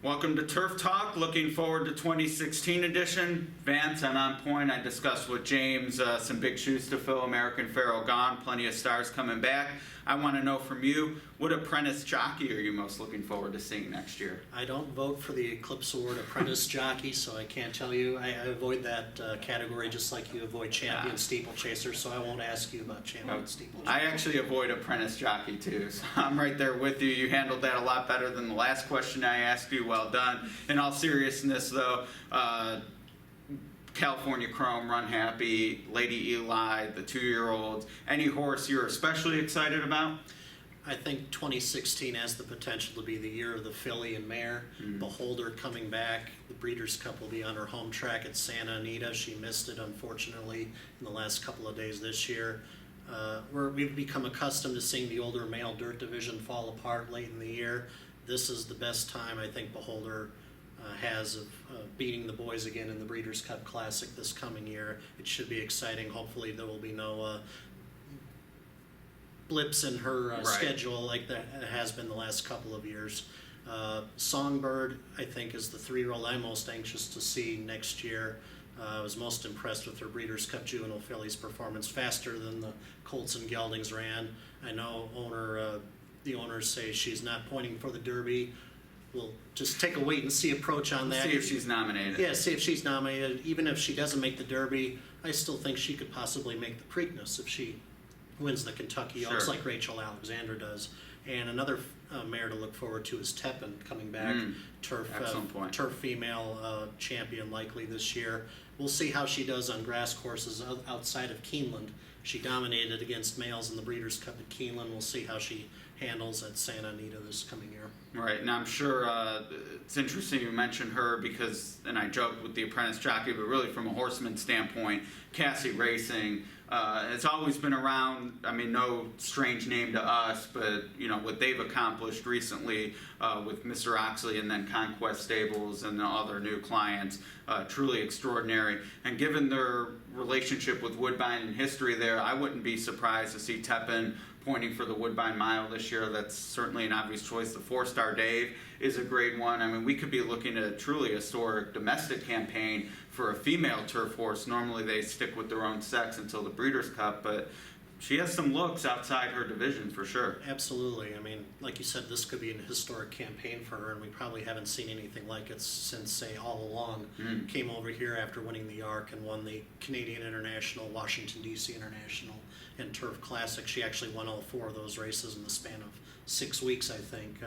Welcome to Turf Talk. Looking forward to 2016 edition. Vance, I'm on point. I discussed with James some big shoes to fill. American Pharoah gone. Plenty of stars coming back. I want to know from you, what apprentice jockey are you most looking forward to seeing next year? I don't vote for the Eclipse Award apprentice jockey, so I can't tell you. I avoid that category just like you avoid champion steeplechaser, so I won't ask you about champion steeplechaser. I actually avoid apprentice jockey too, so I'm right there with you. You handled that a lot better than the last question I asked you. Well done. In all seriousness though, California Chrome, Runhappy, Lady Eli, the 2-year-olds, any horse you're especially excited about? I think 2016 has the potential to be the year of the filly and mare. Beholder coming back. The Breeders' Cup will be on her home track at Santa Anita. She missed it, unfortunately, in the last couple of days this year. We've become accustomed to seeing the older male dirt division fall apart late in the year. This is the best time I think Beholder has of beating the boys again in the Breeders' Cup Classic this coming year. It should be exciting. Hopefully there will be no blips in her schedule like that has been the last couple of years. Songbird, I think, is the 3-year-old I'm most anxious to see next year. I was most impressed with her Breeders' Cup Juvenile Fillies performance, faster than the Colts and Geldings ran. I know the owners say she's not pointing for the Derby. We'll just take a wait and see approach on that. See if she's nominated. Yeah, see if she's nominated. Even if she doesn't make the Derby, I still think she could possibly make the Preakness if she wins the Kentucky Oaks like Rachel Alexander does. And another mare to look forward to is Tepin coming back. Turf female champion likely this year. We'll see how she does on grass courses outside of Keeneland. She dominated against males in the Breeders' Cup at Keeneland. We'll see how she handles at Santa Anita this coming year. Right, and I'm sure it's interesting you mentioned her because, and I joked with the apprentice jockey, but really from a horseman standpoint, Cassie Racing, it's always been around. I mean, no strange name to us, but you know what they've accomplished recently with Mr. Oxley and then Conquest Stables and the other new clients, truly extraordinary. And given their relationship with Woodbine and history there, I wouldn't be surprised to see Tepin pointing for the Woodbine Mile this year. That's certainly an obvious choice. The 4-star Dave is a great one. I mean, we could be looking at a truly historic domestic campaign for a female turf horse. Normally they stick with their own sex until the Breeders' Cup, but she has some looks outside her division for sure. Absolutely. I mean, like you said, this could be an historic campaign for her, and we probably haven't seen anything like it since, say, All Along came over here after winning the ARC and won the Canadian International, Washington, D.C. International, and Turf Classic. She actually won all 4 of those races in the span of 6 weeks, I think.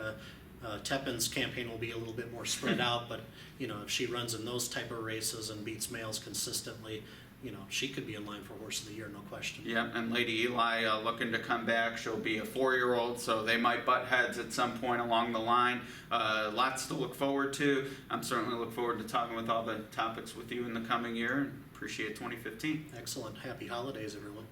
Tepin's campaign will be a little bit more spread out, but you know, if she runs in those type of races and beats males consistently, you know, she could be in line for Horse of the Year, no question. Yep, and Lady Eli looking to come back. She'll be a 4-year-old, so they might butt heads at some point along the line. Lots to look forward to. I'm certainly look forward to talking with all the topics with you in the coming year, and appreciate 2015. Excellent. Happy holidays, everyone.